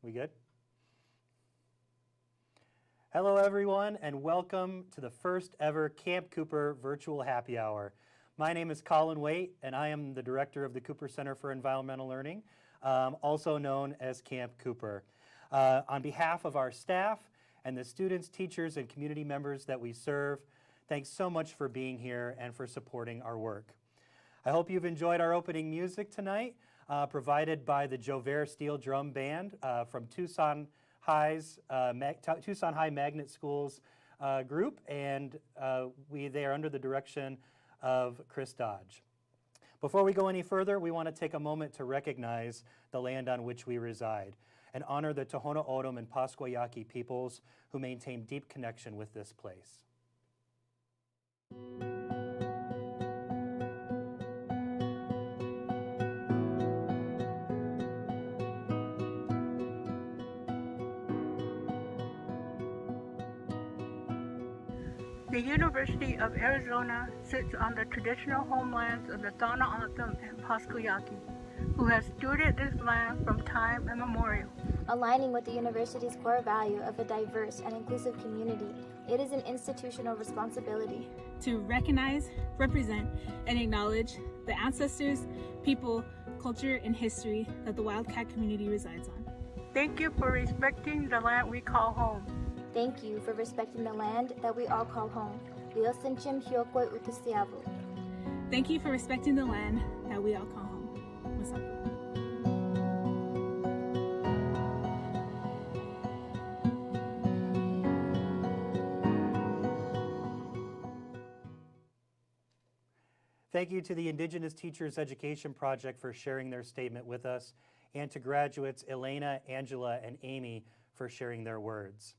We good? Hello everyone and welcome to the first ever Camp Cooper virtual happy hour. My name is Colin Waite and I am the director of the Cooper Center for Environmental Learning, also known as Camp Cooper. On behalf of our staff and the students, teachers, and community members that we serve, thanks so much for being here and for supporting our work. I hope you've enjoyed our opening music tonight, provided by the Jover Steel Drum Band from Tucson High Magnet Schools group, and they are under the direction of Chris Dodge. Before we go any further, we want to take a moment to recognize the land on which we reside and honor the Tohono O'odham and Pascua Yaqui peoples who maintain deep connection with this place. The University of Arizona sits on the traditional homelands of the Tohono O'odham and Pascua Yaqui, who have stewarded this land from time immemorial. Aligning with the university's core value of a diverse and inclusive community, it is an institutional responsibility to recognize, represent, and acknowledge the ancestors, people, culture, and history that the Wildcat community resides on. Thank you for respecting the land we call home. Thank you for respecting the land that we all call home. Thank you for respecting the land that we all call home. What's up? Thank you to the Indigenous Teachers Education Project for sharing their statement with us, and to graduates Elena, Angela, and Amy for sharing their words.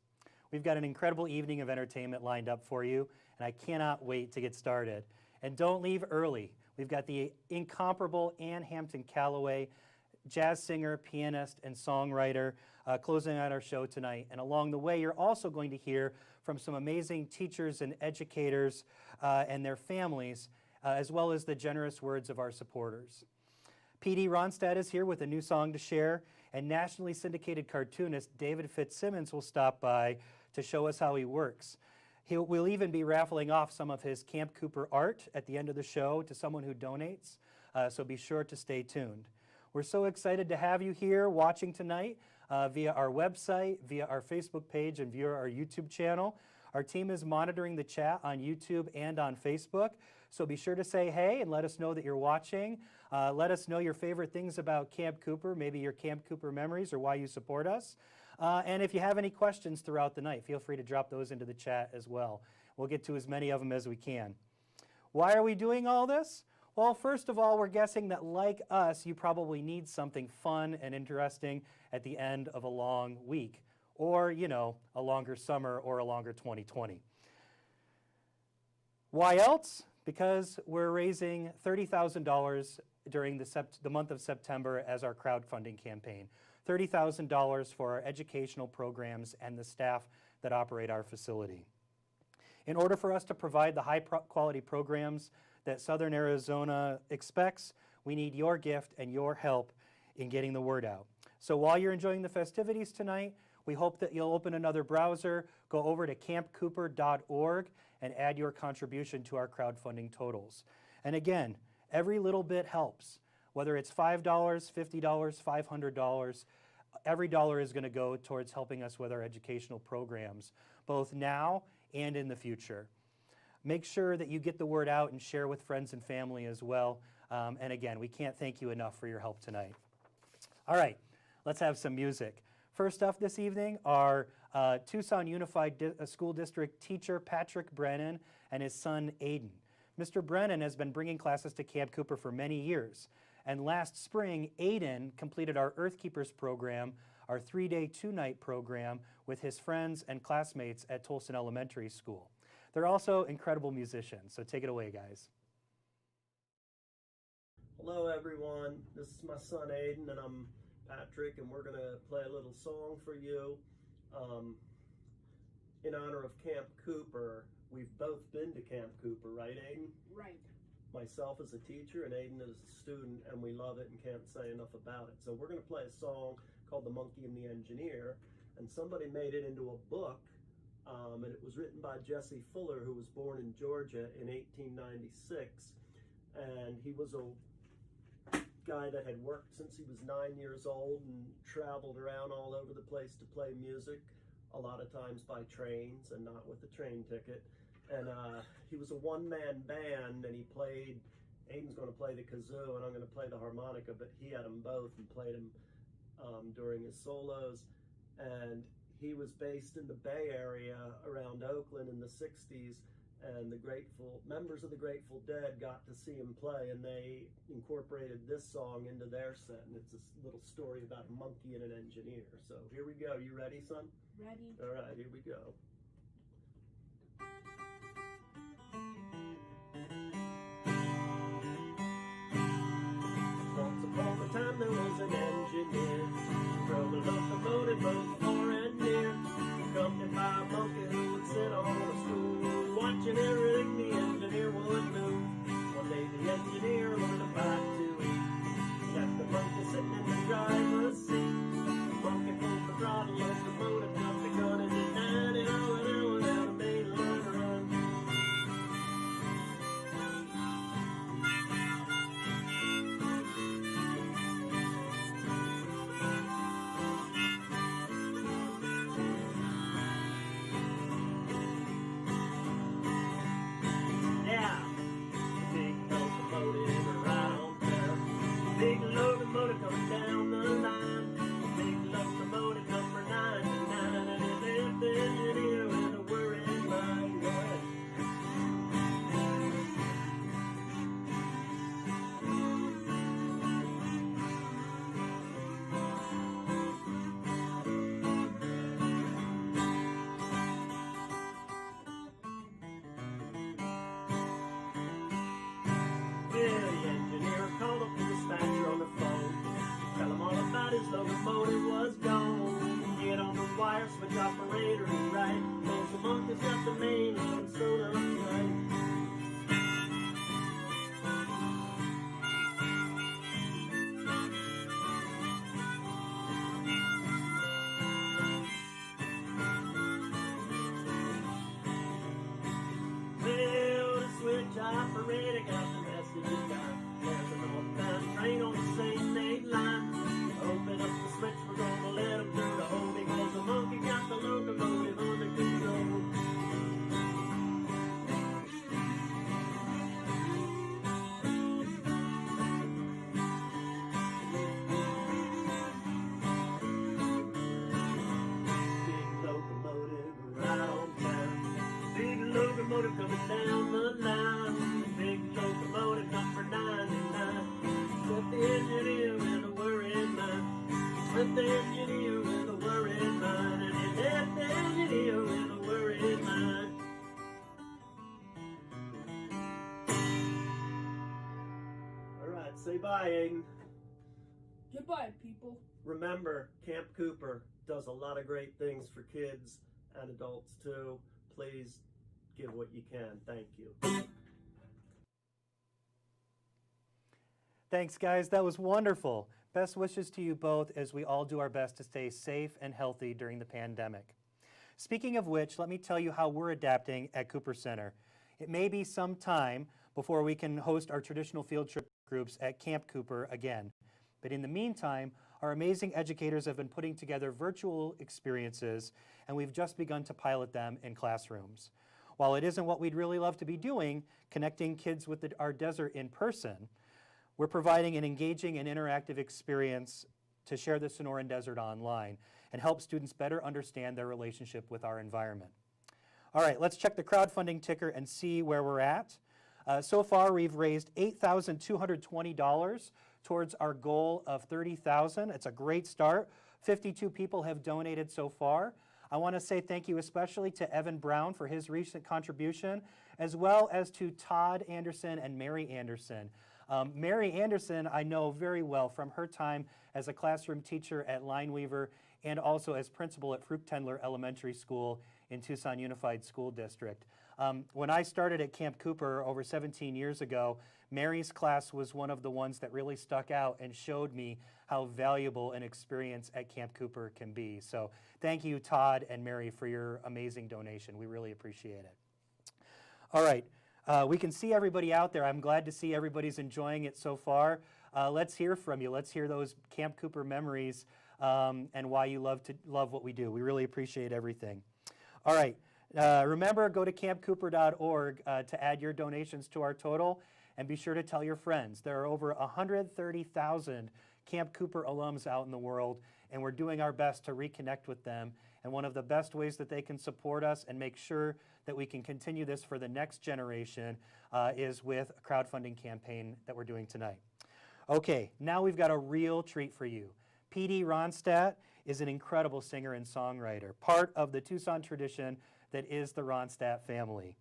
We've got an incredible evening of entertainment lined up for you, and I cannot wait to get started. And don't leave early. We've got the incomparable Ann Hampton Callaway, jazz singer, pianist, and songwriter, closing out our show tonight. And along the way, you're also going to hear from some amazing teachers and educators and their families, as well as the generous words of our supporters. P.D. Ronstadt is here with a new song to share, and nationally syndicated cartoonist David Fitzsimmons will stop by to show us how he works. We'll even be raffling off some of his Camp Cooper art at the end of the show to someone who donates, so be sure to stay tuned. We're so excited to have you here watching tonight via our website, via our Facebook page, and via our YouTube channel. Our team is monitoring the chat on YouTube and on Facebook, so be sure to say hey and let us know that you're watching. Let us know your favorite things about Camp Cooper, maybe your Camp Cooper memories or why you support us. And if you have any questions throughout the night, feel free to drop those into the chat as well. We'll get to as many of them as we can. Why are we doing all this? Well, first of all, we're guessing that like us, you probably need something fun and interesting at the end of a long week, or, you know, a longer summer or a longer 2020. Why else? Because we're raising $30,000 during the month of September as our crowdfunding campaign. $30,000 for our educational programs and the staff that operate our facility. In order for us to provide the high quality programs that Southern Arizona expects, we need your gift and your help in getting the word out. So while you're enjoying the festivities tonight, we hope that you'll open another browser, go over to campcooper.org, and add your contribution to our crowdfunding totals. And again, every little bit helps. Whether it's $5, $50, $500, every dollar is going to go towards helping us with our educational programs, both now and in the future. Make sure that you get the word out and share with friends and family as well. And again, we can't thank you enough for your help tonight. All right, let's have some music. First up this evening are Tucson Unified School District teacher Patrick Brennan and his son Aiden. Mr. Brennan has been bringing classes to Camp Cooper for many years. And last spring, Aiden completed our Earthkeepers program, our 3-day, 2-night program with his friends and classmates at Tolson Elementary School. They're also incredible musicians, so take it away, guys. Hello everyone, this is my son Aiden and I'm Patrick, and we're gonna play a little song for you in honor of Camp Cooper. We've both been to Camp Cooper, right Aiden? Right. Myself as a teacher and Aiden as a student, and we love it and can't say enough about it. So we're gonna play a song called The Monkey and the Engineer, and somebody made it into a book, and it was written by Jesse Fuller, who was born in Georgia in 1896, and he was a guy that had worked since he was 9 years old and traveled around all over the place to play music, a lot of times by trains and not with a train ticket. And he was a one-man band, and he played, Aiden's going to play the kazoo and I'm going to play the harmonica, but he had them both and played them during his solos. And he was based in the Bay Area around Oakland in the 60s, and the members of the Grateful Dead got to see him play, and they incorporated this song into their set, and it's a little story about a monkey and an engineer. So here we go. You ready, son? Ready. All right, here we go. Once upon a time there was an engineer, drove a locomotive both far and near, accompanied by a monkey who would sit on a stool, watching everything the engineer would do. One day the engineer wanted a bite to eat. He got the monkey sitting in the driver's seat. The monkey pulled the throttle, locomotive jumped the gun, and it 90 over there without a main line run. Yeah, big locomotive right on there. Big locomotive coming down the line. Big locomotive number 99, and it left the engineer with a worried mind. Yeah, the engineer called up the dispatcher on the phone. Tell him all about his locomotive was gone. Get on the wire, switch operator is right. Cause the monkey's got the main line sewed up tight. Well, the switch operator got the message he got. There's a northbound train on the same main line. Open up the switch, we're gonna let him through the hole, because the monkey got the locomotive under control. Big locomotive right on time. Big locomotive coming down the line. Big locomotive number 99. Left the engineer with a worried mind. Left the engineer with a worried mind. And he left the engineer with a worried mind. All right, say bye, Aiden. Goodbye, people. Remember, Camp Cooper does a lot of great things for kids and adults too. Please give what you can. Thank you. Thanks, guys. That was wonderful. Best wishes to you both as we all do our best to stay safe and healthy during the pandemic. Speaking of which, let me tell you how we're adapting at Cooper Center. It may be some time before we can host our traditional field trip groups at Camp Cooper again. But in the meantime, our amazing educators have been putting together virtual experiences, and we've just begun to pilot them in classrooms. While it isn't what we'd really love to be doing, connecting kids with our desert in person, we're providing an engaging and interactive experience to share the Sonoran Desert online and help students better understand their relationship with our environment. All right, let's check the crowdfunding ticker and see where we're at. So far, we've raised $8,220 towards our goal of $30,000. It's a great start. 52 people have donated so far. I want to say thank you especially to Evan Brown for his recent contribution, as well as to Todd Anderson and Mary Anderson. Mary Anderson I know very well from her time as a classroom teacher at Lineweaver and also as principal at Fruchtendler Elementary School in Tucson Unified School District. When I started at Camp Cooper over 17 years ago, Mary's class was one of the ones that really stuck out and showed me how valuable an experience at Camp Cooper can be. So thank you, Todd and Mary, for your amazing donation. We really appreciate it. All right, we can see everybody out there. I'm glad to see everybody's enjoying it so far. Let's hear from you. Let's hear those Camp Cooper memories and why you love what we do. We really appreciate everything. All right, remember, go to campcooper.org to add your donations to our total, and be sure to tell your friends. There are over 130,000 Camp Cooper alums out in the world, and we're doing our best to reconnect with them. And one of the best ways that they can support us and make sure that we can continue this for the next generation is with a crowdfunding campaign that we're doing tonight. Okay, now we've got a real treat for you. P.D. Ronstadt is an incredible singer and songwriter, part of the Tucson tradition that is the Ronstadt family.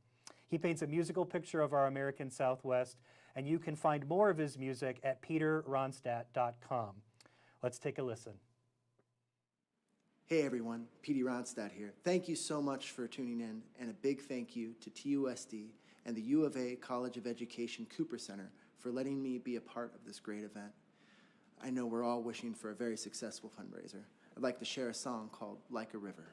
He paints a musical picture of our American Southwest, and you can find more of his music at peterronstadt.com. Let's take a listen. Hey everyone, P.D. Ronstadt here. Thank you so much for tuning in, and a big thank you to TUSD and the U of A College of Education Cooper Center for letting me be a part of this great event. I know we're all wishing for a very successful fundraiser. I'd like to share a song called Like a River.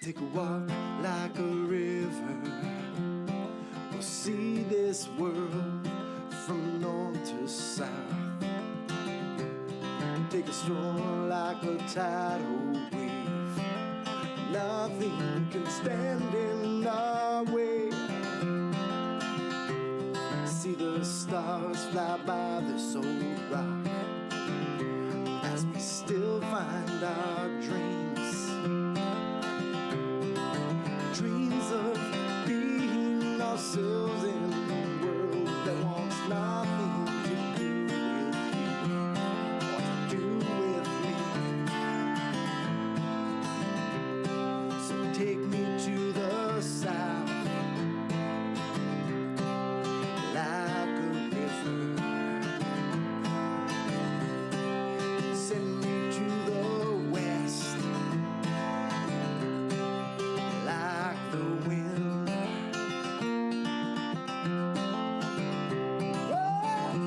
Take a walk like a river. We'll see this world from north to south. Take a stroll like a tidal wave. Nothing can stand in our way. See the stars fly by this old rock as we still find our dreams. Dreams of being ourselves in a world that wants nothing to do with you, or to do with me. So take me to the south, like a river. Send me to the west, like the wind. Oh, oh, hey,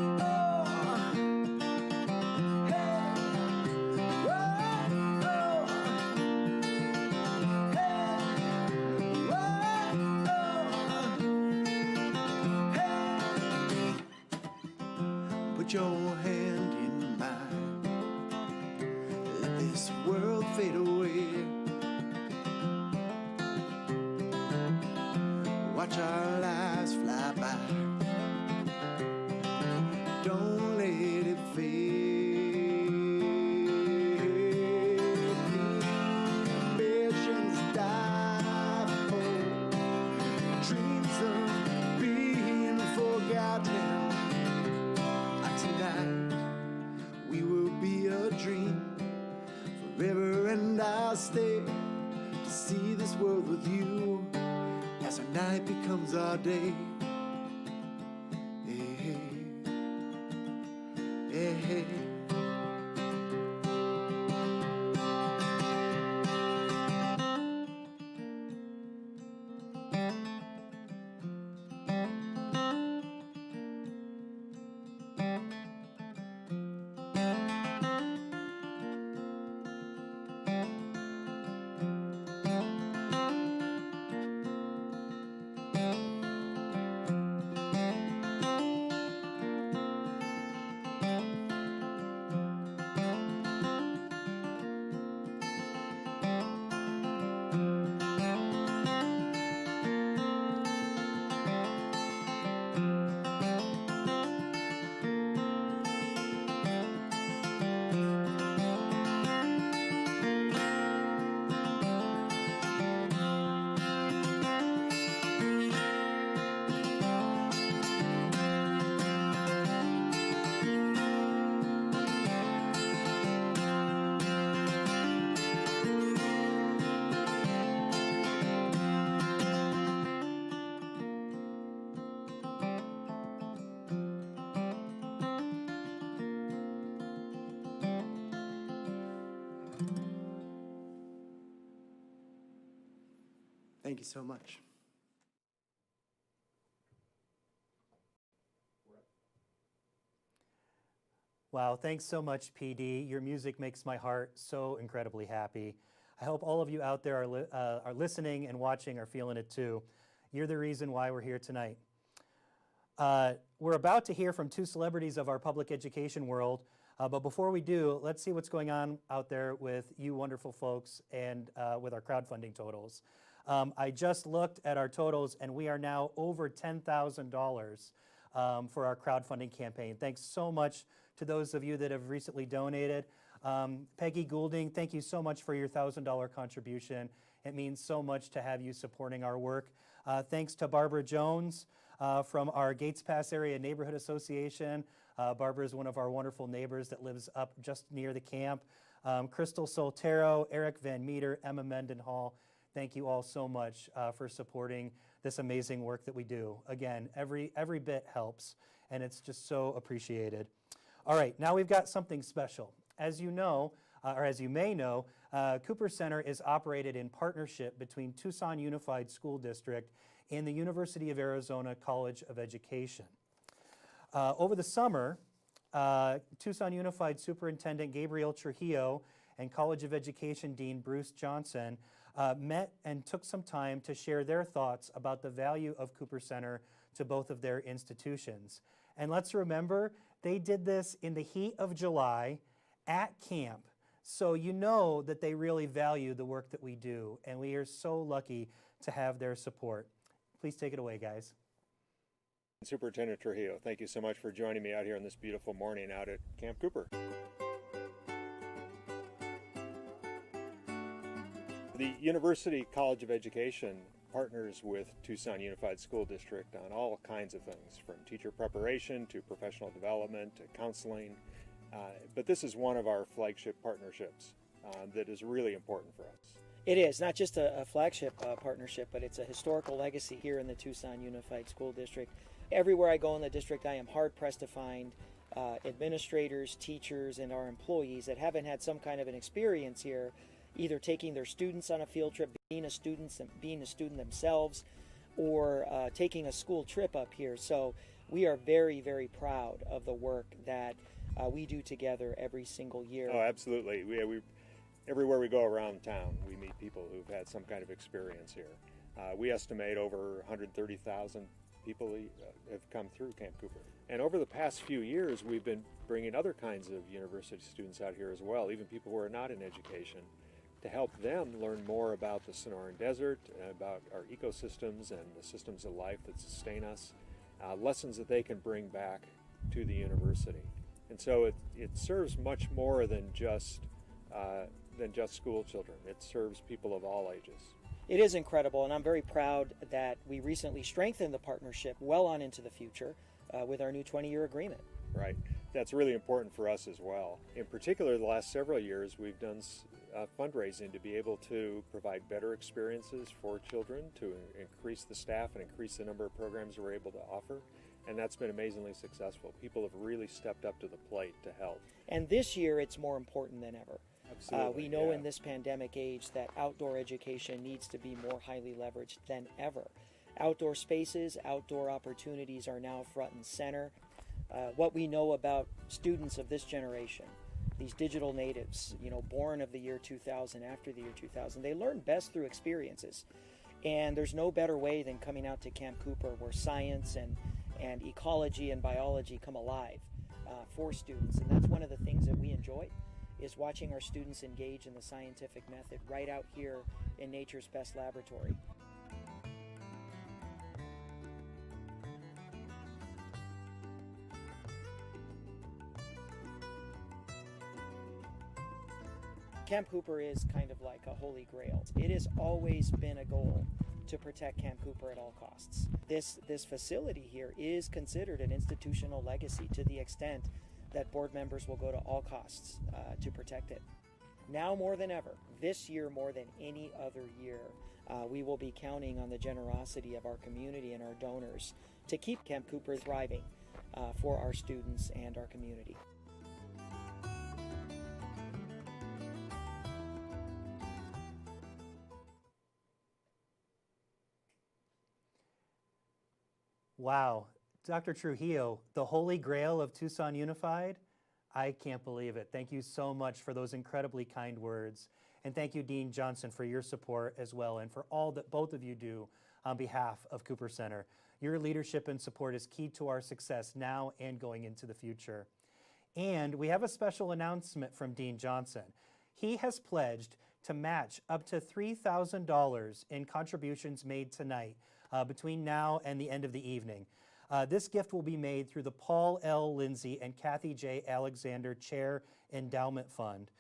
oh, oh, hey, oh, hey. Put your hand in mine. Let this world fade away. Watch our lives fly by. Don't let it fade. Ambitions die for dreams of being forgotten. Tonight we will be a dream forever, and I'll stay to see this world with you as our night becomes our day. Hey, hey, hey. Thank you so much. Wow, thanks so much, PD. Your music makes my heart so incredibly happy. I hope all of you out there are listening and watching are feeling it too. You're the reason why we're here tonight. We're about to hear from two celebrities of our public education world, but before we do, let's see what's going on out there with you wonderful folks and with our crowdfunding totals. I just looked at our totals and we are now over $10,000 for our crowdfunding campaign. Thanks so much to those of you that have recently donated. Peggy Goulding, thank you so much for your $1,000 contribution. It means so much to have you supporting our work. Thanks to Barbara Jones from our Gates Pass Area Neighborhood Association. Barbara is one of our wonderful neighbors that lives up just near the camp. Crystal Soltero, Eric Van Meter, Emma Mendenhall, thank you all so much for supporting this amazing work that we do. Again, every bit helps, and it's just so appreciated. All right, now we've got something special. As you know, or as you may know, Cooper Center is operated in partnership between Tucson Unified School District and the University of Arizona College of Education. Over the summer, Tucson Unified Superintendent Gabriel Trujillo and College of Education Dean Bruce Johnson met and took some time to share their thoughts about the value of Cooper Center to both of their institutions. And let's remember, they did this in the heat of July at camp. So you know that they really value the work that we do, and we are so lucky to have their support. Please take it away, guys. Superintendent Trujillo, thank you so much for joining me out here on this beautiful morning out at Camp Cooper. The University College of Education partners with Tucson Unified School District on all kinds of things, from teacher preparation to professional development to counseling. But this is one of our flagship partnerships that is really important for us. It is not just a flagship partnership, but it's a historical legacy here in the Tucson Unified School District. Everywhere I go in the district, I am hard-pressed to find administrators, teachers, and our employees that haven't had some kind of an experience here, either taking their students on a field trip, being a student themselves, or taking a school trip up here. So we are very, very proud of the work that we do together every single year. Oh, absolutely. Everywhere we go around town, we meet people who've had some kind of experience here. We estimate over 130,000 people have come through Camp Cooper. And over the past few years, we've been bringing other kinds of university students out here as well, even people who are not in education, to help them learn more about the Sonoran Desert, about our ecosystems and the systems of life that sustain us, lessons that they can bring back to the university. And so it serves much more than just school children. It serves people of all ages. It is incredible, and I'm very proud that we recently strengthened the partnership well on into the future with our new 20-year agreement. Right. That's really important for us as well. In particular, the last several years, we've done fundraising to be able to provide better experiences for children, to increase the staff and increase the number of programs we're able to offer. And that's been amazingly successful. People have really stepped up to the plate to help. And this year, it's more important than ever. Absolutely, we know yeah. in this pandemic age that outdoor education needs to be more highly leveraged than ever. Outdoor spaces, outdoor opportunities are now front and center. What we know about students of this generation, these digital natives, born of the year 2000, after the year 2000, they learn best through experiences. And there's no better way than coming out to Camp Cooper, where science and ecology and biology come alive for students. And that's one of the things that we enjoy, is watching our students engage in the scientific method right out here in nature's best laboratory. Camp Cooper is kind of like a holy grail. It has always been a goal to protect Camp Cooper at all costs. This facility here is considered an institutional legacy to the extent that board members will go to all costs to protect it. Now more than ever, this year more than any other year, we will be counting on the generosity of our community and our donors to keep Camp Cooper thriving for our students and our community. Wow. Dr. Trujillo, the holy grail of Tucson Unified? I can't believe it. Thank you so much for those incredibly kind words. And thank you, Dean Johnson, for your support as well, and for all that both of you do on behalf of Cooper Center. Your leadership and support is key to our success now and going into the future. And we have a special announcement from Dean Johnson. He has pledged to match up to $3,000 in contributions made tonight between now and the end of the evening. This gift will be made through the Paul L. Lindsay and Kathy J. Alexander Chair Endowment Fund.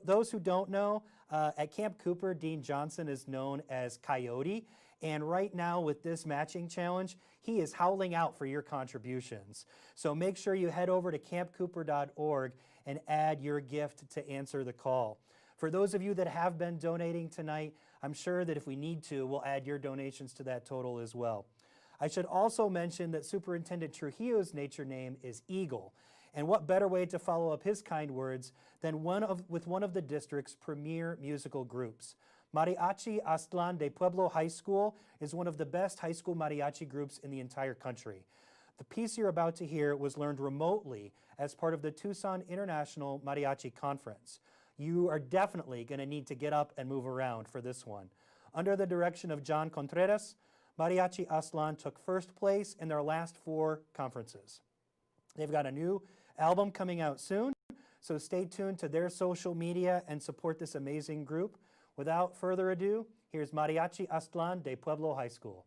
Those who don't know, at Camp Cooper, Dean Johnson is known as Coyote, and right now with this matching challenge, he is howling out for your contributions. So make sure you head over to campcooper.org and add your gift to answer the call. For those of you that have been donating tonight, I'm sure that if we need to, we'll add your donations to that total as well. I should also mention that Superintendent Trujillo's nature name is Eagle. And what better way to follow up his kind words than with one of the district's premier musical groups. Mariachi Aztlán de Pueblo High School is one of the best high school mariachi groups in the entire country. The piece you're about to hear was learned remotely as part of the Tucson International Mariachi Conference. You are definitely going to need to get up and move around for this one. Under the direction of John Contreras, Mariachi Aztlán took first place in their last 4 conferences. They've got a new album coming out soon, so stay tuned to their social media and support this amazing group. Without further ado, here's Mariachi Aztlán de Pueblo High School.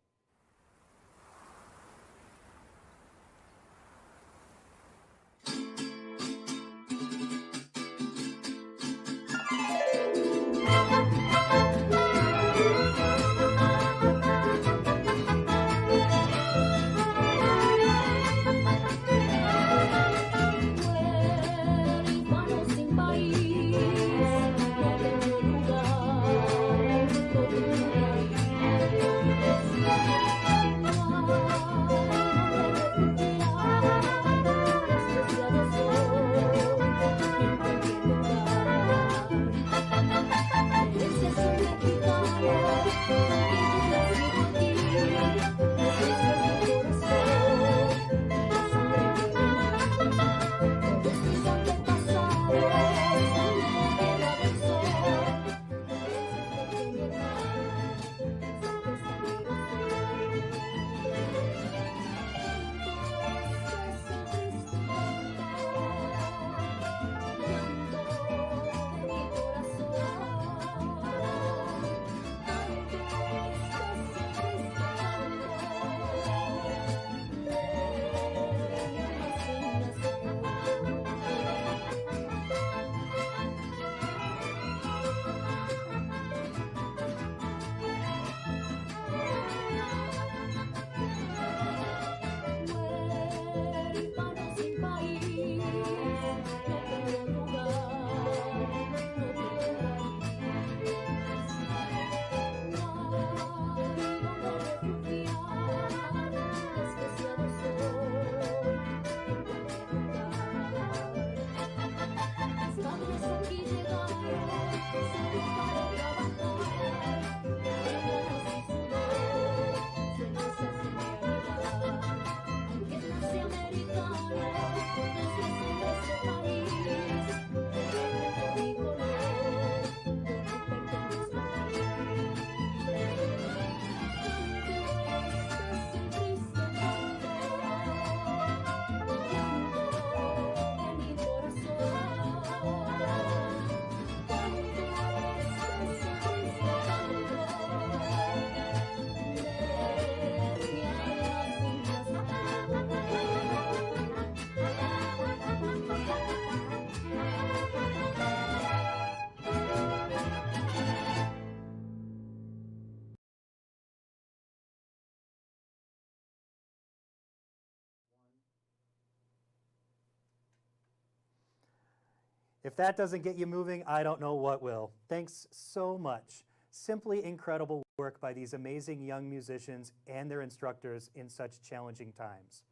If that doesn't get you moving, I don't know what will. Thanks so much. Simply incredible work by these amazing young musicians and their instructors in such challenging times.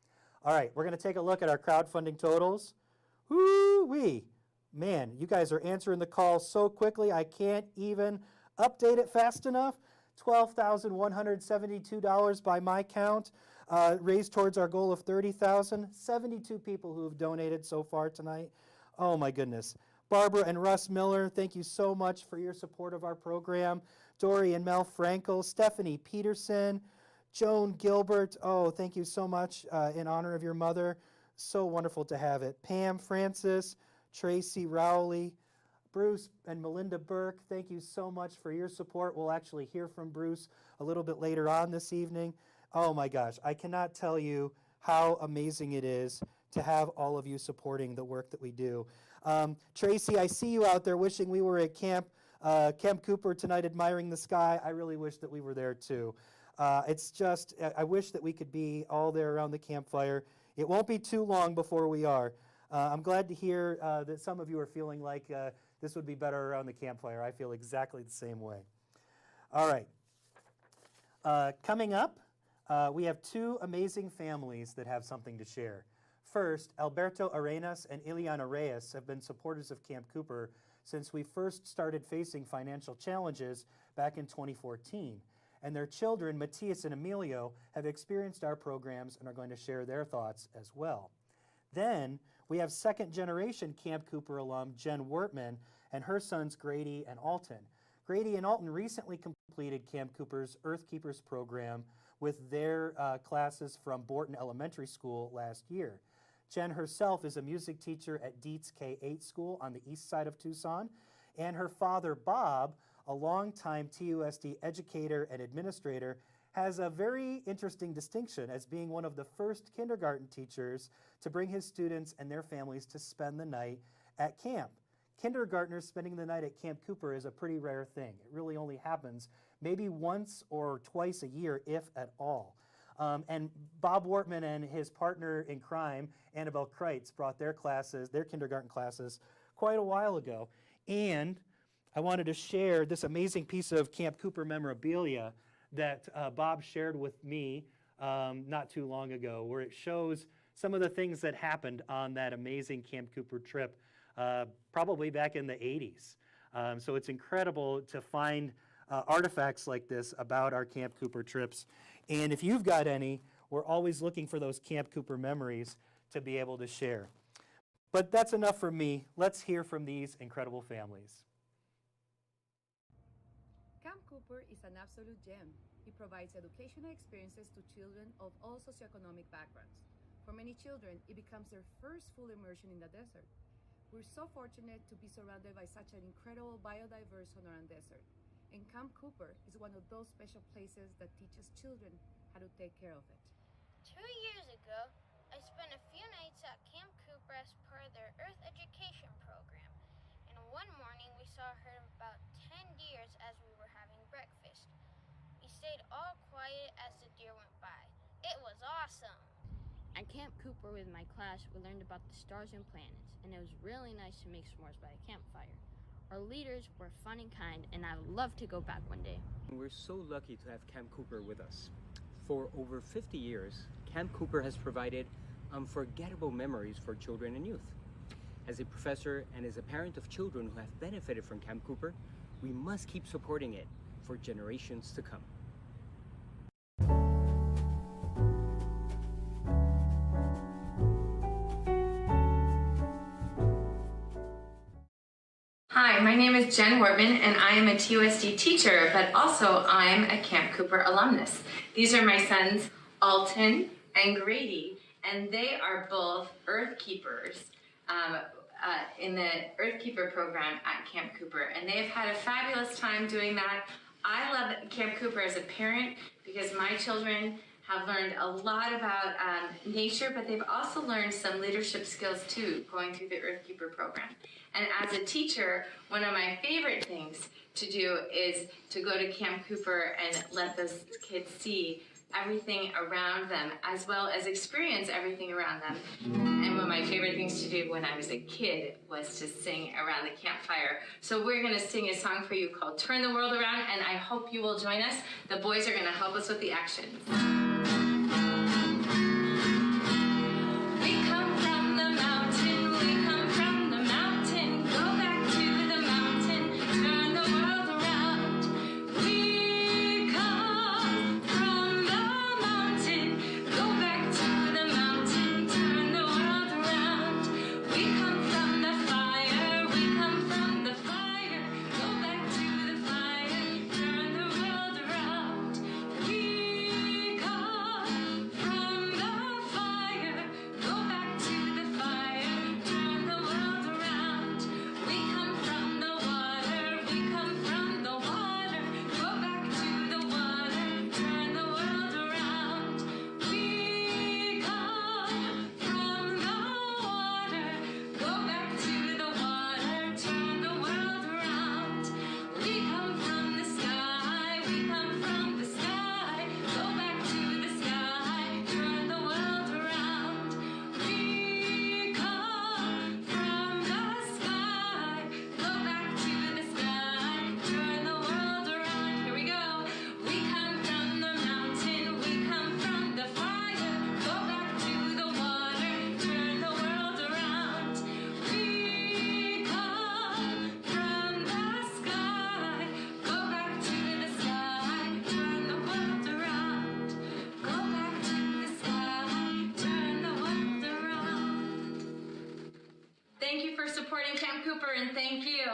All right, we're going to take a look at our crowdfunding totals. Woo-wee. Man, you guys are answering the call so quickly, I can't even update it fast enough. $12,172 by my count. raised towards our goal of 30,000. 72 people who have donated so far tonight. Oh my goodness. Barbara and Russ Miller, thank you so much for your support of our program. Dory and Mel Frankel, Stephanie Peterson, Joan Gilbert, oh, thank you so much in honor of your mother. So wonderful to have it. Pam Francis, Tracy Rowley, Bruce and Melinda Burke, thank you so much for your support. We'll actually hear from Bruce a little bit later on this evening. Oh my gosh, I cannot tell you how amazing it is to have all of you supporting the work that we do. Tracy, I see you out there wishing we were at Camp Cooper tonight admiring the sky. I really wish that we were there too. It's just, I wish that we could be all there around the campfire. It won't be too long before we are. I'm glad to hear that some of you are feeling like this would be better around the campfire. I feel exactly the same way. All right. Coming up, we have two amazing families that have something to share. First, Alberto Arenas and Ileana Reyes have been supporters of Camp Cooper since we first started facing financial challenges back in 2014. And their children, Matias and Emilio, have experienced our programs and are going to share their thoughts as well. Then, we have second-generation Camp Cooper alum Jen Wertman and her sons Grady and Alton. Grady and Alton recently completed Camp Cooper's Earth Keepers program with their classes from Borton Elementary School last year. Jen herself is a music teacher at Dietz K-8 school on the east side of Tucson, and her father, Bob, a longtime TUSD educator and administrator, has a very interesting distinction as being one of the first kindergarten teachers to bring his students and their families to spend the night at camp. Kindergartners spending the night at Camp Cooper is a pretty rare thing. It really only happens maybe once or twice a year, if at all. And Bob Wortman and his partner in crime, Annabelle Kreitz, brought their classes, their kindergarten classes, quite a while ago. And I wanted to share this amazing piece of Camp Cooper memorabilia that Bob shared with me not too long ago, where it shows some of the things that happened on that amazing Camp Cooper trip, probably back in the 80s. So it's incredible to find artifacts like this about our Camp Cooper trips. And if you've got any, we're always looking for those Camp Cooper memories to be able to share. But that's enough from me. Let's hear from these incredible families. Camp Cooper is an absolute gem. It provides educational experiences to children of all socioeconomic backgrounds. For many children, it becomes their first full immersion in the desert. We're so fortunate to be surrounded by such an incredible biodiverse Sonoran desert. And Camp Cooper is one of those special places that teaches children how to take care of it. 2 years ago, I spent a few nights at Camp Cooper as part of their Earth Education program. And one morning we saw a herd of about 10 deers as we were having breakfast. We stayed all quiet as the deer went by. It was awesome. At Camp Cooper with my class, we learned about the stars and planets, and it was really nice to make s'mores by a campfire. Our leaders were fun and kind, and I would love to go back one day. We're so lucky to have Camp Cooper with us. For over 50 years, Camp Cooper has provided unforgettable memories for children and youth. As a professor and as a parent of children who have benefited from Camp Cooper, we must keep supporting it for generations to come. Hi, my name is Jen Wortman, and I am a TUSD teacher, but also I'm a Camp Cooper alumnus. These are my sons, Alton and Grady, and they are both Earth Keepers in the Earth Keeper program at Camp Cooper, and they have had a fabulous time doing that. I love Camp Cooper as a parent because my children have learned a lot about nature, but they've also learned some leadership skills too, going through the Earth Keeper program. And as a teacher, one of my favorite things to do is to go to Camp Cooper and let those kids see everything around them, as well as experience everything around them. And one of my favorite things to do when I was a kid was to sing around the campfire. So we're gonna sing a song for you called Turn the World Around, and I hope you will join us. The boys are gonna help us with the actions. Go you for supporting Camp Cooper, and thank you.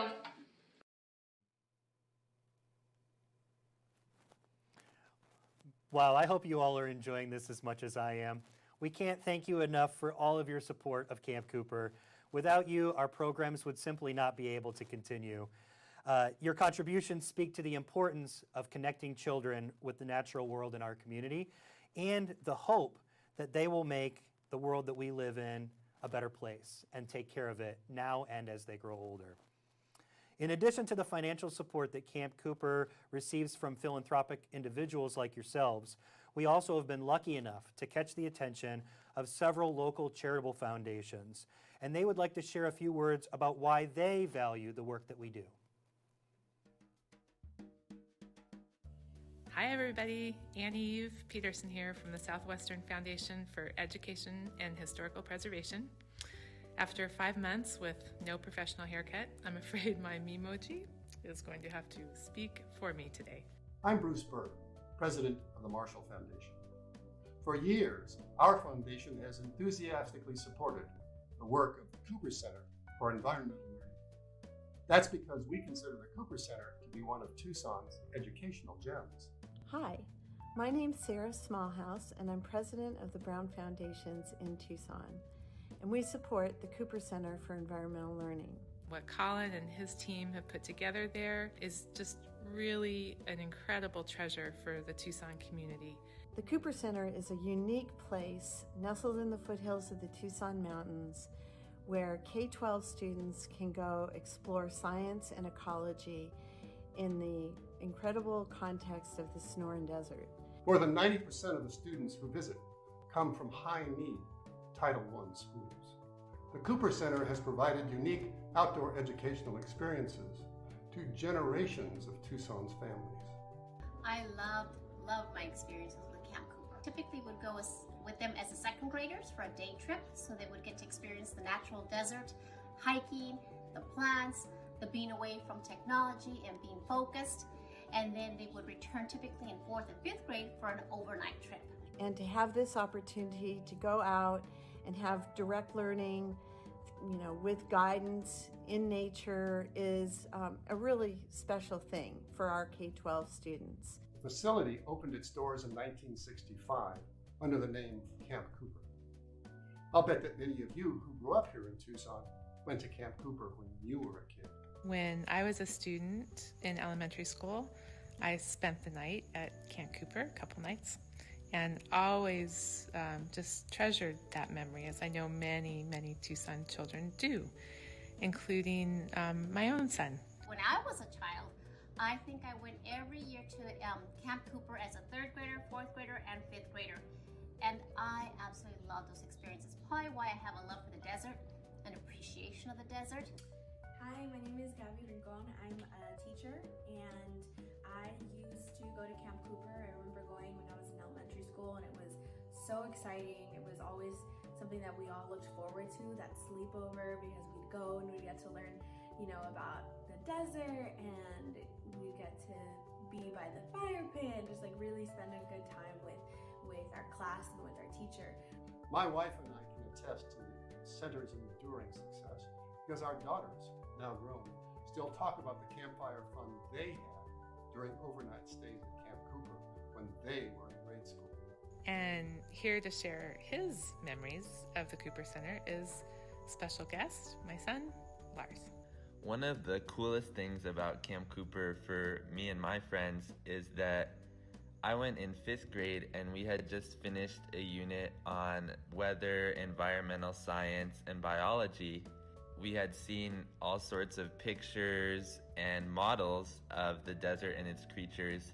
Wow, I hope you all are enjoying this as much as I am. We can't thank you enough for all of your support of Camp Cooper. Without you, our programs would simply not be able to continue. Your contributions speak to the importance of connecting children with the natural world in our community and the hope that they will make the world that we live in a better place and take care of it now and as they grow older. In addition to the financial support that Camp Cooper receives from philanthropic individuals like yourselves, we also have been lucky enough to catch the attention of several local charitable foundations, and they would like to share a few words about why they value the work that we do. Hi everybody, Annie-Eve Peterson here from the Southwestern Foundation for Education and Historical Preservation. After 5 months with no professional haircut, I'm afraid my Memoji is going to have to speak for me today. I'm Bruce Berg, President of the Marshall Foundation. For years, our foundation has enthusiastically supported the work of the Cooper Center for Environmental Learning. That's because we consider the Cooper Center to be one of Tucson's educational gems. Hi, my name's Sarah Smallhouse, and I'm president of the Brown Foundations in Tucson. And we support the Cooper Center for Environmental Learning. What Colin and his team have put together there is just really an incredible treasure for the Tucson community. The Cooper Center is a unique place nestled in the foothills of the Tucson Mountains where K-12 students can go explore science and ecology in the incredible context of the Sonoran Desert. More than 90% of the students who visit come from high-need Title I schools. The Cooper Center has provided unique outdoor educational experiences to generations of Tucson's families. I loved my experiences with Camp Cooper. Typically would go with them as a second graders for a day trip, so they would get to experience the natural desert, hiking, the plants, the being away from technology and being focused, and then they would return typically in 4th and 5th grade for an overnight trip. And to have this opportunity to go out and have direct learning, with guidance in nature is a really special thing for our K-12 students. The facility opened its doors in 1965 under the name Camp Cooper. I'll bet that many of you who grew up here in Tucson went to Camp Cooper when you were a kid. When I was a student in elementary school, I spent the night at Camp Cooper, a couple nights, and always just treasured that memory, as I know many, many Tucson children do, including my own son. When I was a child, I think I went every year to Camp Cooper as a 3rd grader, 4th grader, and 5th grader. And I absolutely love those experiences. Probably why I have a love for the desert, an appreciation of the desert. Hi, my name is Gabby Rincon. I'm a teacher, and I used to go to Camp Cooper. I remember going when I was in elementary school, and it was so exciting. It was always something that we all looked forward to, that sleepover, because we'd go and we'd get to learn, about the desert, and we'd get to be by the fire pit and just really spend a good time with our class and with our teacher. My wife and I can attest to the center's enduring success because our daughters, now grown, still talk about the campfire fun they had during overnight stays at Camp Cooper when they were in grade school. And here to share his memories of the Cooper Center is special guest, my son, Lars. One of the coolest things about Camp Cooper for me and my friends is that I went in 5th grade and we had just finished a unit on weather, environmental science, and biology. We had seen all sorts of pictures and models of the desert and its creatures,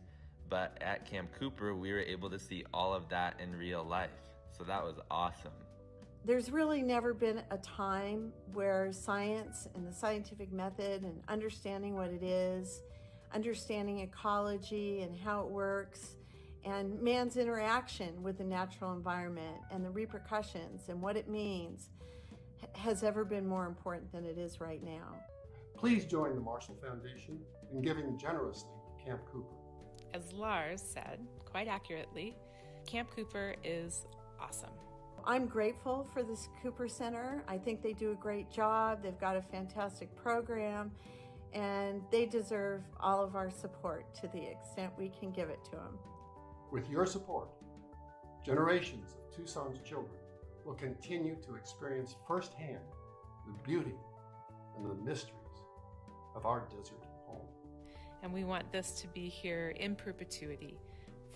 but at Camp Cooper, we were able to see all of that in real life. So that was awesome. There's really never been a time where science and the scientific method and understanding what it is, understanding ecology and how it works, and man's interaction with the natural environment and the repercussions and what it means has ever been more important than it is right now. Please join the Marshall Foundation in giving generously to Camp Cooper. As Lars said, quite accurately, Camp Cooper is awesome. I'm grateful for this Cooper Center. I think they do a great job. They've got a fantastic program, and they deserve all of our support to the extent we can give it to them. With your support, generations of Tucson's children will continue to experience firsthand the beauty and the mysteries of our desert home. And we want this to be here in perpetuity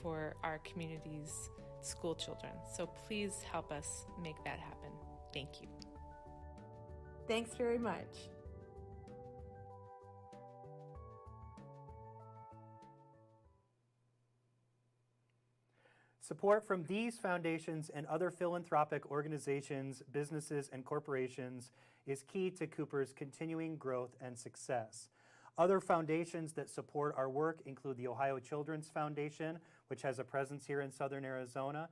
for our community's school children. So please help us make that happen. Thank you. Thanks very much. Support from these foundations and other philanthropic organizations, businesses, and corporations is key to Cooper's continuing growth and success. Other foundations that support our work include the Ohio Children's Foundation, which has a presence here in Southern Arizona.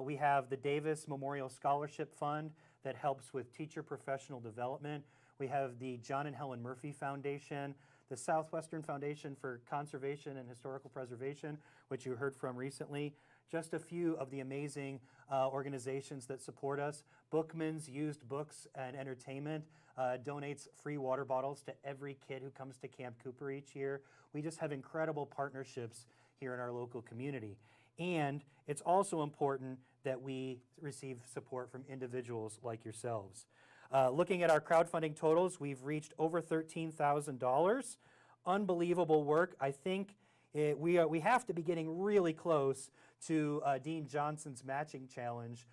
We have the Davis Memorial Scholarship Fund that helps with teacher professional development. We have the John and Helen Murphy Foundation, the Southwestern Foundation for Conservation and Historical Preservation, which you heard from recently. Just a few of the amazing organizations that support us. Bookman's Used Books and Entertainment donates free water bottles to every kid who comes to Camp Cooper each year. We just have incredible partnerships here in our local community. And it's also important that we receive support from individuals like yourselves. Looking at our crowdfunding totals, we've reached over $13,000. Unbelievable work. I think we have to be getting really close to Dean Johnson's matching challenge.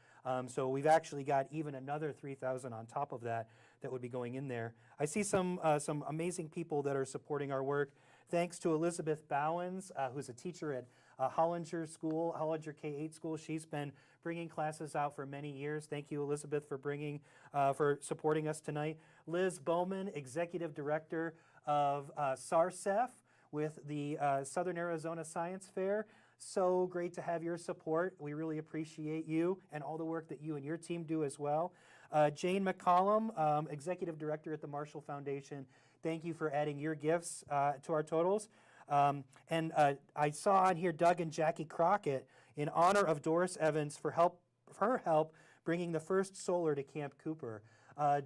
So we've actually got even another $3,000 on top of that would be going in there. I see some amazing people that are supporting our work. Thanks to Elizabeth Bowens, who's a teacher at Hollinger School, Hollinger K-8 School. She's been bringing classes out for many years. Thank you, Elizabeth, for supporting us tonight. Liz Bowman, Executive Director of SARCEF with the Southern Arizona Science Fair. So great to have your support. We really appreciate you and all the work that you and your team do as well. Jane McCollum, Executive Director at the Marshall Foundation. Thank you for adding your gifts to our totals. And I saw on here Doug and Jackie Crockett in honor of Doris Evans for her help bringing the first solar to Camp Cooper.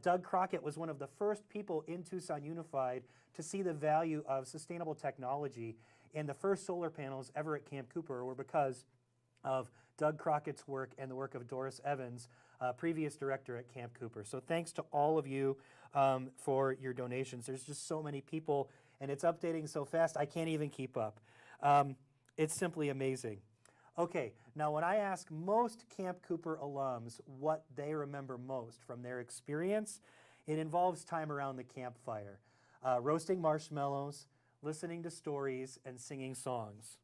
Doug Crockett was one of the first people in Tucson Unified to see the value of sustainable technology, and the first solar panels ever at Camp Cooper were because of Doug Crockett's work and the work of Doris Evans, previous director at Camp Cooper. So thanks to all of you for your donations. There's just so many people, and it's updating so fast I can't even keep up. It's simply amazing. Okay, now when I ask most Camp Cooper alums what they remember most from their experience, it involves time around the campfire, roasting marshmallows, listening to stories, and singing songs.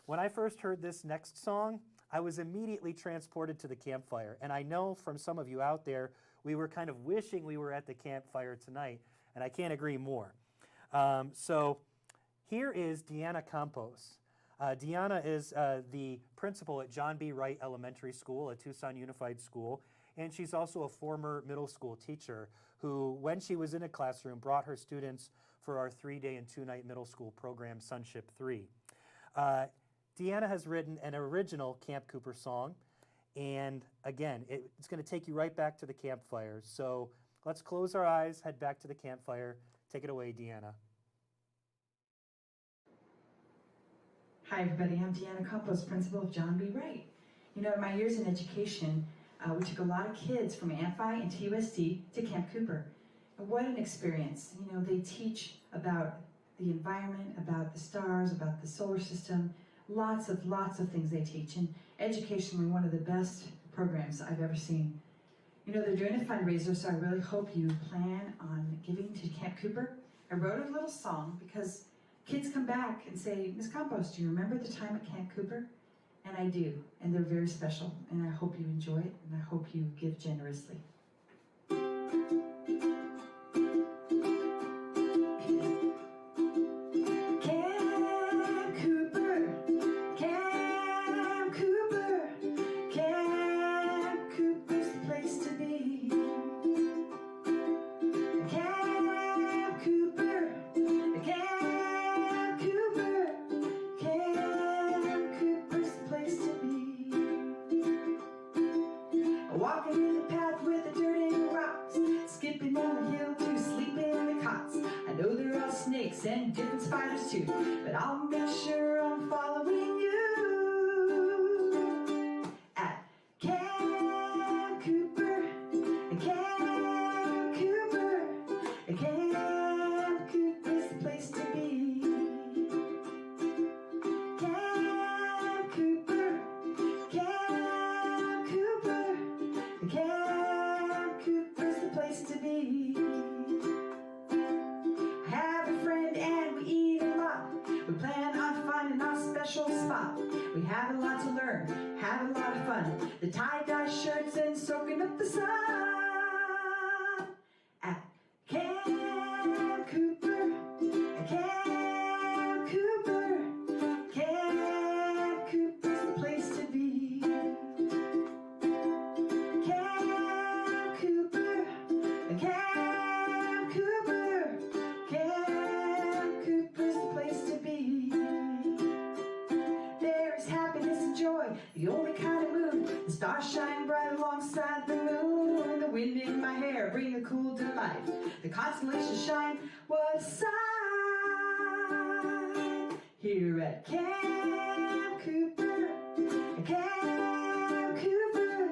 When I first heard this next song, I was immediately transported to the campfire. And I know from some of you out there, we were kind of wishing we were at the campfire tonight, and I can't agree more. So here is Deanna Campos. Deanna is the principal at John B. Wright Elementary School, a Tucson Unified School, and she's also a former middle school teacher who, when she was in a classroom, brought her students for our 3-day and 2-night middle school program, Sonship 3. Deanna has written an original Camp Cooper song, and again, it's going to take you right back to the campfire. So let's close our eyes, head back to the campfire. Take it away, Deanna. Hi everybody, I'm Deanna Campos, principal of John B. Wright. You know, in my years in education, we took a lot of kids from Amphi and TUSD to Camp Cooper. And what an experience. You know, they teach about the environment, about the stars, about the solar system, lots of things they teach. And educationally, one of the best programs I've ever seen. You know, they're doing a fundraiser, so I really hope you plan on giving to Camp Cooper. I wrote a little song because kids come back and say, Ms. Campos, do you remember the time at Camp Cooper? And I do, and they're very special, and I hope you enjoy it, and I hope you give generously. send different spiders too. But I'll make sure I'm following you at Camp Cooper, at Camp Cooper, at Camp Cooper's the place to be. Camp Cooper, Camp Cooper, Camp Cooper's the place to be. I have a friend and we eat a lot. We plan on finding our special spot. We have a lot to learn, have a lot of fun. The tie-dye shirts and soaking up the sun. At Camp Cooper, at Camp Cooper, Camp Cooper's the place to be. Camp Cooper, Camp Cooper, Camp Cooper's the place to be. There is happiness and joy, the only kind of mood. The stars shine bright alongside the moon. The wind in my hair bring a cool delight. The constellations shine, what a sight. Here at Camp Cooper, at Camp Cooper,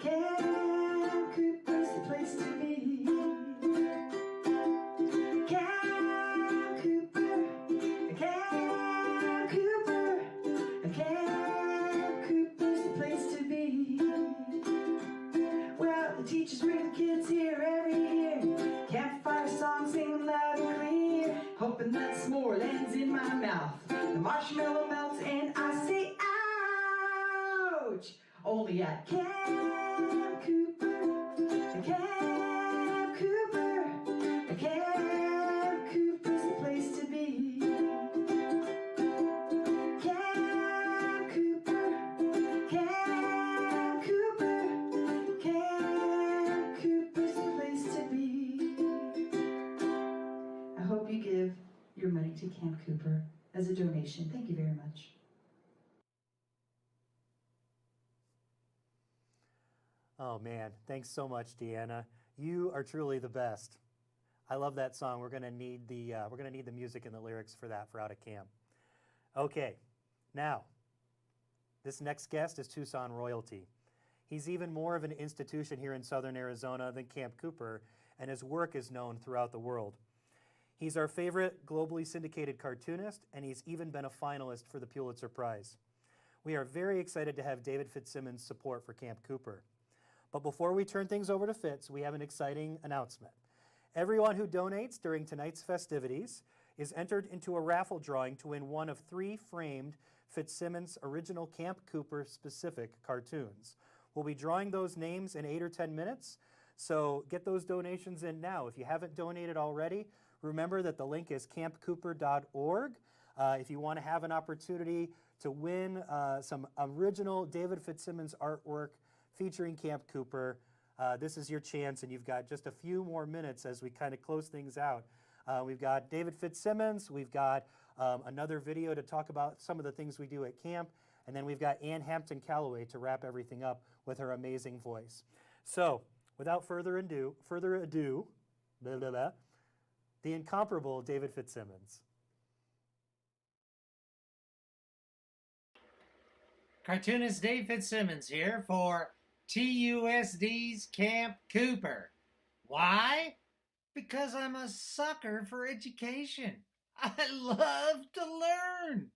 Camp Cooper's the place to be. Camp Cooper, Camp Cooper, Camp Cooper's the place to be. Well, the teachers bring the kids here every year. Campfire songs sing loud and clear. Hoping that s'more lands in my mouth. The marshmallow melts and I say, ouch! Only at Camp Cooper, at Camp Cooper, at Camp Cooper's the place to be. Camp Cooper, Camp Cooper, Camp Cooper's the place to be. I hope you give your money to Camp Cooper as a donation. Thank you very much. Oh man, thanks so much, Deanna. You are truly the best. I love that song. We're gonna need the music and the lyrics for that for Out of Camp. Okay, now this next guest is Tucson royalty. He's even more of an institution here in Southern Arizona than Camp Cooper, and his work is known throughout the world. He's our favorite globally syndicated cartoonist, and he's even been a finalist for the Pulitzer Prize. We are very excited to have David Fitzsimmons' support for Camp Cooper. But before we turn things over to Fitz, we have an exciting announcement. Everyone who donates during tonight's festivities is entered into a raffle drawing to win one of 3 framed Fitzsimmons original Camp Cooper specific cartoons. We'll be drawing those names in 8 or 10 minutes, so get those donations in now. If you haven't donated already, remember that the link is campcooper.org. If you want to have an opportunity to win some original David Fitzsimmons artwork featuring Camp Cooper, this is your chance, and you've got just a few more minutes as we kind of close things out. We've got David Fitzsimmons, we've got another video to talk about some of the things we do at camp, and then we've got Ann Hampton Calloway to wrap everything up with her amazing voice. So, without further ado, blah, blah, blah, the incomparable David Fitzsimmons. Cartoonist Dave Fitzsimmons here for TUSD's Camp Cooper. Why? Because I'm a sucker for education. I love to learn.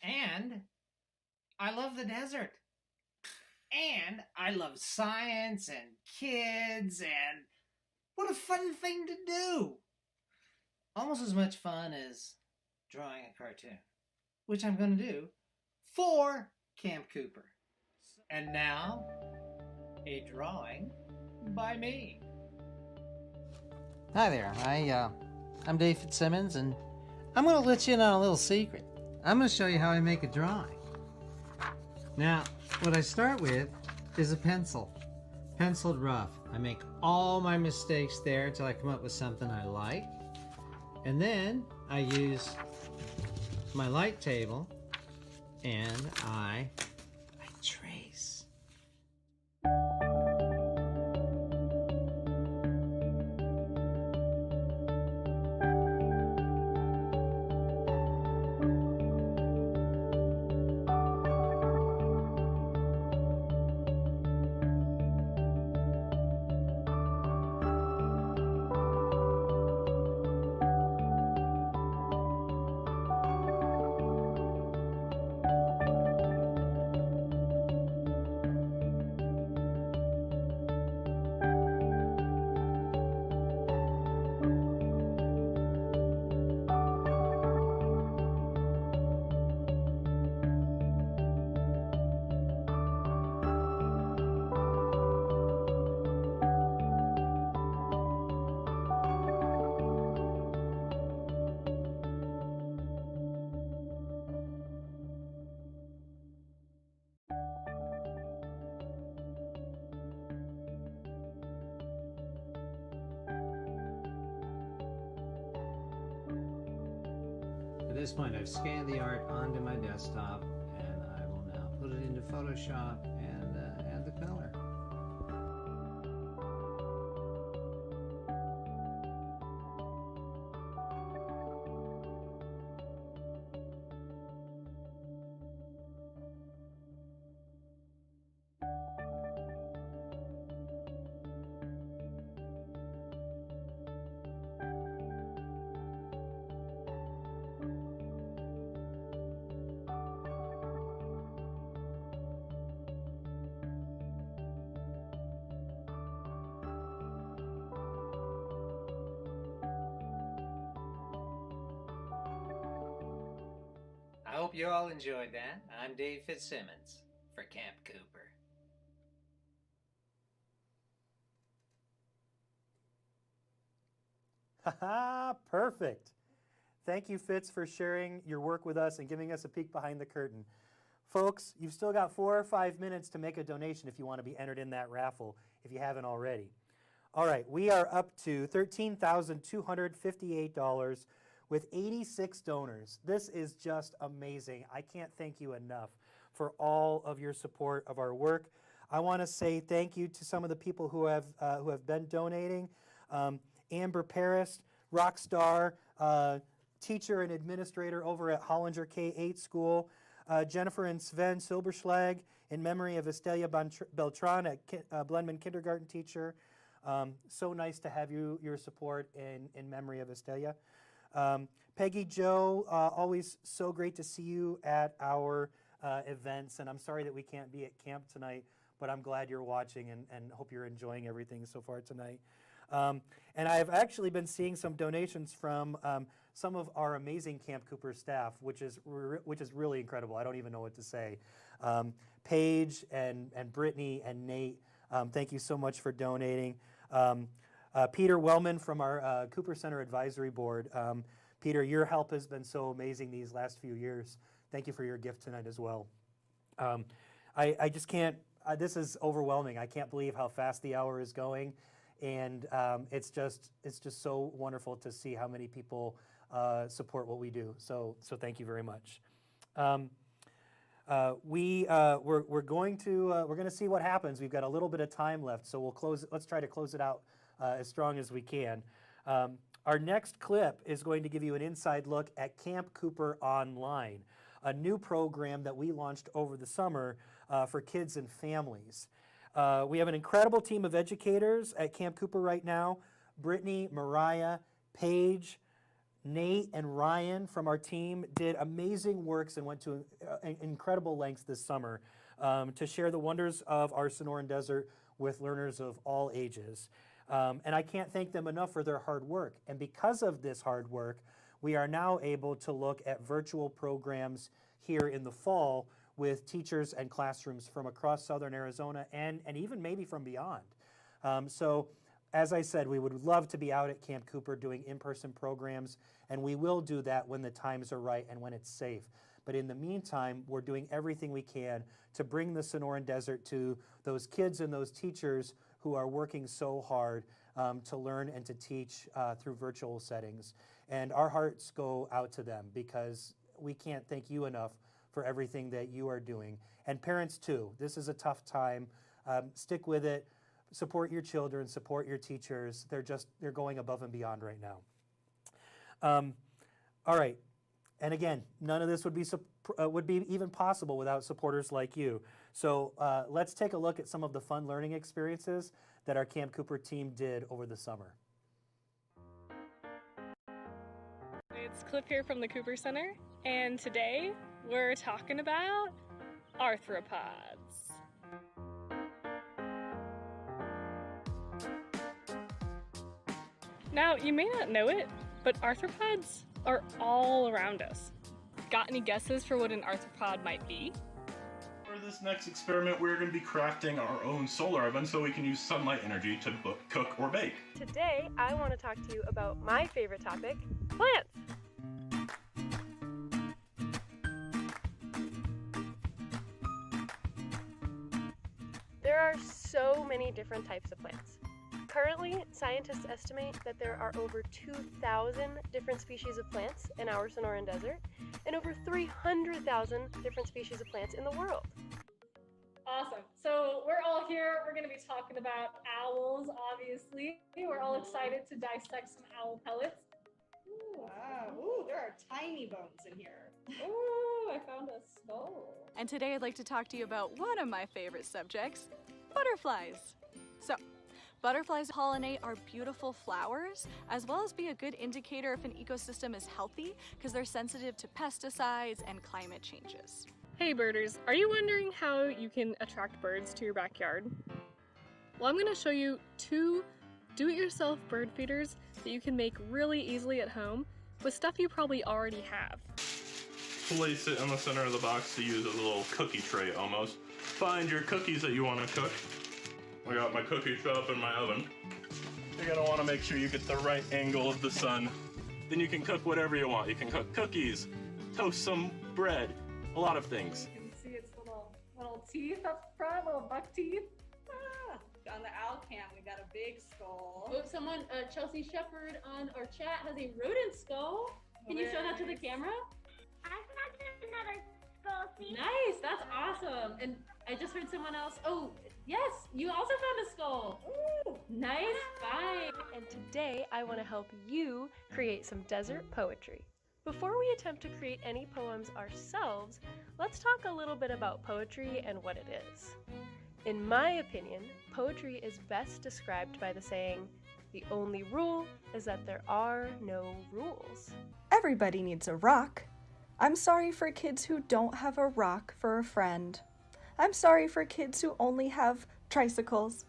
And I love the desert. And I love science and kids, and what a fun thing to do. Almost as much fun as drawing a cartoon, which I'm going to do for Camp Cooper. And now, a drawing by me. Hi there, I'm Dave Fitzsimmons, and I'm going to let you in on a little secret. I'm going to show you how I make a drawing. Now, what I start with is a pencil, penciled rough. I make all my mistakes there until I come up with something I like. And then I use my light table and I trace. this point, I've scanned the art onto my desktop, and I will now put it into Photoshop and add the color. I hope you all enjoyed that. I'm Dave Fitzsimmons for Camp Cooper. Haha, perfect. Thank you, Fitz, for sharing your work with us and giving us a peek behind the curtain. Folks, you've still got 4 or 5 minutes to make a donation if you want to be entered in that raffle, if you haven't already. All right, we are up to $13,258 with 86 donors. This is just amazing. I can't thank you enough for all of your support of our work. I want to say thank you to some of the people who have been donating. Amber Paris, rock star, teacher and administrator over at Hollinger K-8 School. Jennifer and Sven Silberschlag, in memory of Estelia Beltran, a Blendman kindergarten teacher. So nice to have your support in memory of Estelia. Peggy Joe, always so great to see you at our events, and I'm sorry that we can't be at camp tonight, but I'm glad you're watching and hope you're enjoying everything so far tonight. And I've actually been seeing some donations from some of our amazing Camp Cooper staff, which is really incredible. I don't even know what to say. Paige and Brittany and Nate, thank you so much for donating. Peter Wellman from our Cooper Center Advisory Board. Peter, your help has been so amazing these last few years. Thank you for your gift tonight as well. I just can't, this is overwhelming. I can't believe how fast the hour is going. And it's just so wonderful to see how many people support what we do. So thank you very much. We're going to see what happens. We've got a little bit of time left, so we'll close. Let's try to close it out as strong as we can. Our next clip is going to give you an inside look at Camp Cooper Online, a new program that we launched over the summer for kids and families. We have an incredible team of educators at Camp Cooper right now. Brittany, Mariah, Paige, Nate, and Ryan from our team did amazing works and went to incredible lengths this summer to share the wonders of our Sonoran Desert with learners of all ages. And I can't thank them enough for their hard work. And because of this hard work, we are now able to look at virtual programs here in the fall with teachers and classrooms from across southern Arizona and even maybe from beyond. So as I said, we would love to be out at Camp Cooper doing in-person programs, and we will do that when the times are right and when it's safe. But in the meantime, we're doing everything we can to bring the Sonoran Desert to those kids and those teachers who are working so hard to learn and to teach through virtual settings. And our hearts go out to them because we can't thank you enough for everything that you are doing. And parents too, this is a tough time. Stick with it, support your children, support your teachers. They're going above and beyond right now. All right, and again, none of this would be even possible without supporters like you. So let's take a look at some of the fun learning experiences that our Camp Cooper team did over the summer. It's Cliff here from the Cooper Center, and today we're talking about arthropods. Now, you may not know it, but arthropods are all around us. Got any guesses for what an arthropod might be? For this next experiment, we're going to be crafting our own solar oven so we can use sunlight energy to cook or bake. Today, I want to talk to you about my favorite topic, plants. There are so many different types of plants. Currently, scientists estimate that there are over 2,000 different species of plants in our Sonoran Desert and over 300,000 different species of plants in the world. Awesome. So we're all here. We're going to be talking about owls, obviously. We're all excited to dissect some owl pellets. Wow. Ooh, there are tiny bones in here. Ooh, I found a skull. And today I'd like to talk to you about one of my favorite subjects, butterflies. So, butterflies pollinate our beautiful flowers, as well as be a good indicator if an ecosystem is healthy, because they're sensitive to pesticides and climate changes. Hey birders, are you wondering how you can attract birds to your backyard? Well, I'm going to show you 2 do-it-yourself bird feeders that you can make really easily at home with stuff you probably already have. Place it in the center of the box to use as a little cookie tray almost. Find your cookies that you want to cook. I got my cookies set up in my oven. You're gonna want to make sure you get the right angle of the sun. Then you can cook whatever you want. You can cook cookies, toast some bread, a lot of things. You can see its little teeth up front, little buck teeth. On the owl cam, we got a big skull. Oh, someone, Chelsea Shepherd on our chat has a rodent skull. Can you show that to the camera? I found another skull. See? Nice, that's awesome. And I just heard someone else. Oh, yes, you also found a skull. Ooh, nice find. And today I want to help you create some desert poetry. Before we attempt to create any poems ourselves, let's talk a little bit about poetry and what it is. In my opinion, poetry is best described by the saying, "The only rule is that there are no rules." Everybody needs a rock. I'm sorry for kids who don't have a rock for a friend. I'm sorry for kids who only have tricycles,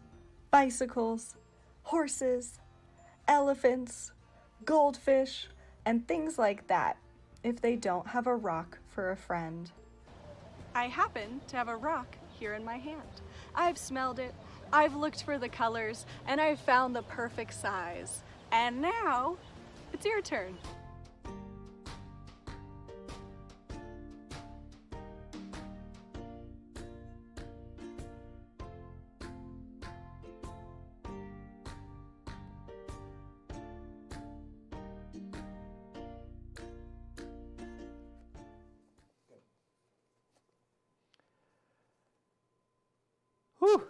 bicycles, horses, elephants, goldfish, and things like that if they don't have a rock for a friend. I happen to have a rock here in my hand. I've smelled it, I've looked for the colors, and I've found the perfect size. And now, it's your turn. Whew.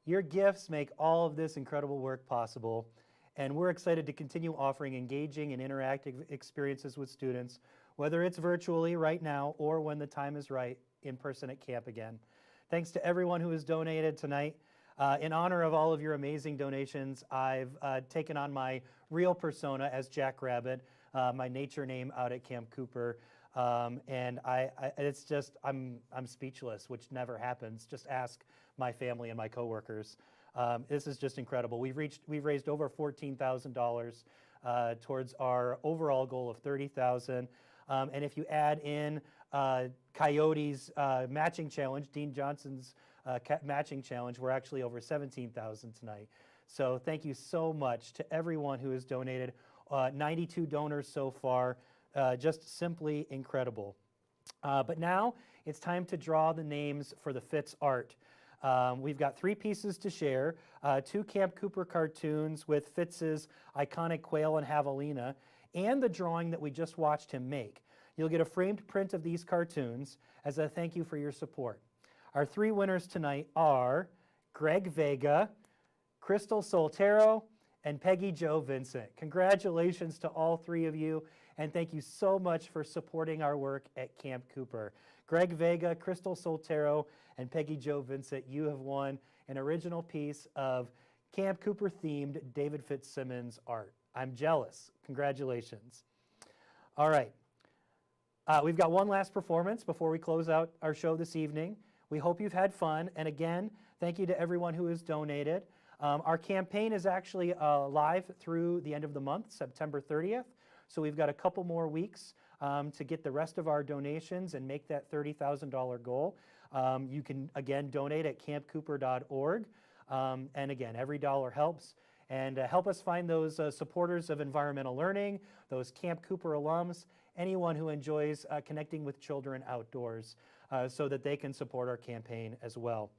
Your gifts make all of this incredible work possible, and we're excited to continue offering engaging and interactive experiences with students, whether it's virtually right now or when the time is right, in person at camp again. Thanks to everyone who has donated tonight. In honor of all of your amazing donations, I've taken on my real persona as Jack Rabbit, my nature name out at Camp Cooper. And it's just, I'm speechless, which never happens. Just ask my family and my coworkers. This is just incredible. We've raised over $14,000 towards our overall goal of $30,000. And if you add in Coyote's matching challenge, Dean Johnson's matching challenge, we're actually over $17,000 tonight. So thank you so much to everyone who has donated. 92 donors so far. Just simply incredible. But now it's time to draw the names for the Fitz art. We've got 3 pieces to share, 2 Camp Cooper cartoons with Fitz's iconic quail and javelina, and the drawing that we just watched him make. You'll get a framed print of these cartoons as a thank you for your support. Our 3 winners tonight are Greg Vega, Crystal Soltero, and Peggy Jo Vincent. Congratulations to all 3 of you, and thank you so much for supporting our work at Camp Cooper. Greg Vega, Crystal Soltero, and Peggy Jo Vincent, you have won an original piece of Camp Cooper themed David Fitzsimmons art. I'm jealous. Congratulations. All right. We've got one last performance before we close out our show this evening. We hope you've had fun, and again, thank you to everyone who has donated. Our campaign is actually live through the end of the month, September 30th. So we've got a couple more weeks to get the rest of our donations and make that $30,000 goal. You can, again, donate at campcooper.org. And again, every dollar helps. And help us find those supporters of environmental learning, those Camp Cooper alums, anyone who enjoys connecting with children outdoors so that they can support our campaign as well.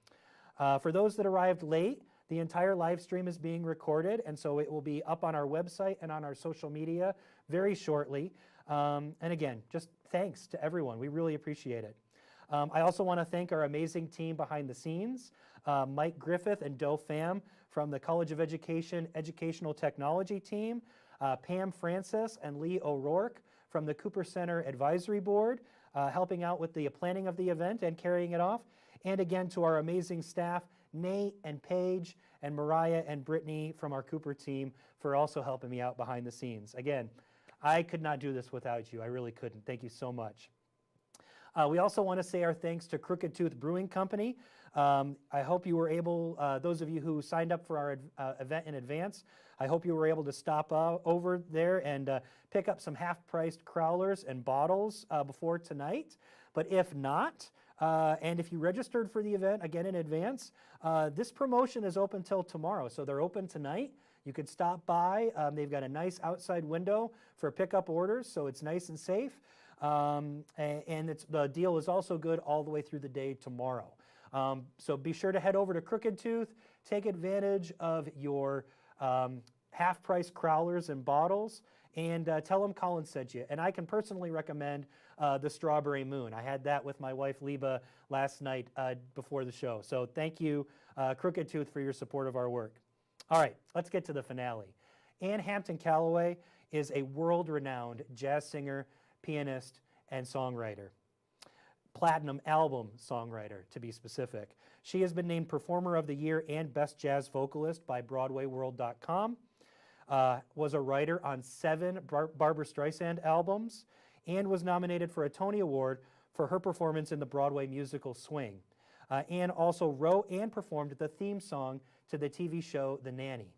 For those that arrived late, The entire live stream is being recorded, and so it will be up on our website and on our social media very shortly. And again, just thanks to everyone. We really appreciate it. I also want to thank our amazing team behind the scenes, Mike Griffith and Doe Pham from the College of Education Educational Technology team, Pam Francis and Lee O'Rourke from the Cooper Center Advisory Board, helping out with the planning of the event and carrying it off. And again, to our amazing staff, Nate and Paige and Mariah and Brittany from our Cooper team for also helping me out behind the scenes. Again, I could not do this without you. I really couldn't. Thank you so much. We also want to say our thanks to Crooked Tooth Brewing Company. I hope you were able, those of you who signed up for our event in advance, I hope you were able to stop over there and pick up some half-priced crowlers and bottles before tonight. But if not, and if you registered for the event, again in advance, this promotion is open till tomorrow. So they're open tonight. You could stop by. They've got a nice outside window for pickup orders, so it's nice and safe. And the deal is also good all the way through the day tomorrow. So be sure to head over to Crooked Tooth, take advantage of your half-price crowlers and bottles, and tell them Colin sent you. And I can personally recommend the Strawberry Moon. I had that with my wife Liba last night before the show. So thank you, Crooked Tooth, for your support of our work. All right, let's get to the finale. Ann Hampton Callaway is a world-renowned jazz singer, pianist, and songwriter. Platinum album songwriter, to be specific. She has been named Performer of the Year and Best Jazz Vocalist by BroadwayWorld.com. Was a writer on 7 Barbra Streisand albums and was nominated for a Tony Award for her performance in the Broadway musical Swing. Ann also wrote and performed the theme song to the TV show The Nanny.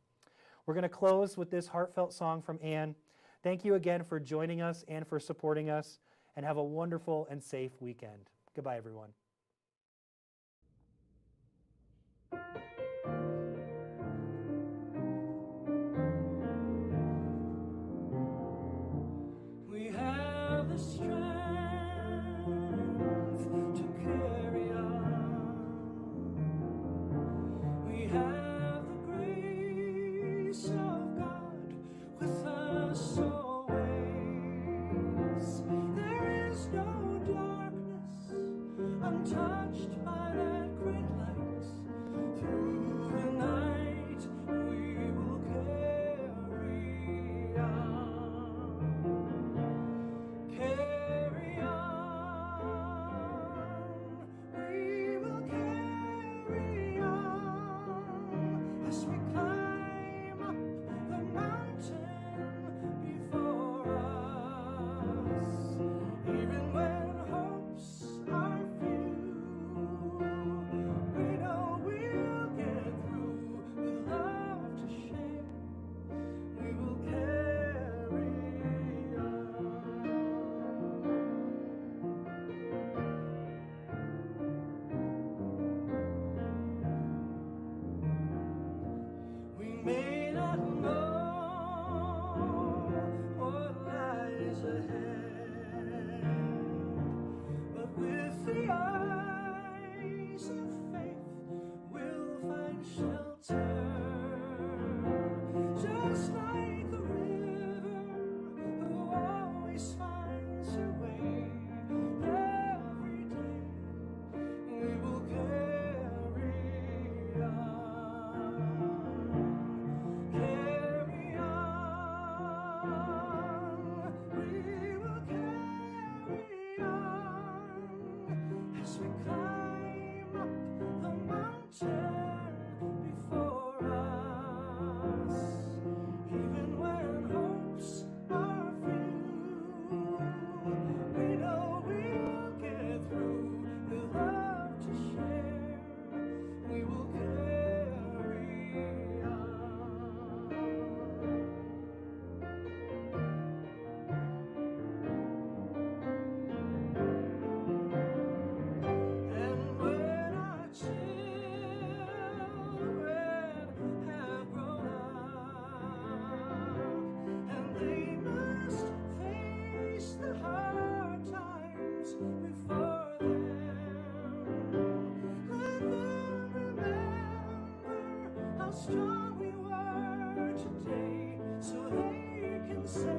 We're going to close with this heartfelt song from Ann. Thank you again for joining us and for supporting us, and have a wonderful and safe weekend. Goodbye, everyone. We have the strength to carry on. We have the grace of God with us always. There is no darkness untouched by that great light. Through the night we will carry on. Carry on. We will carry on as we climb up the mountain before say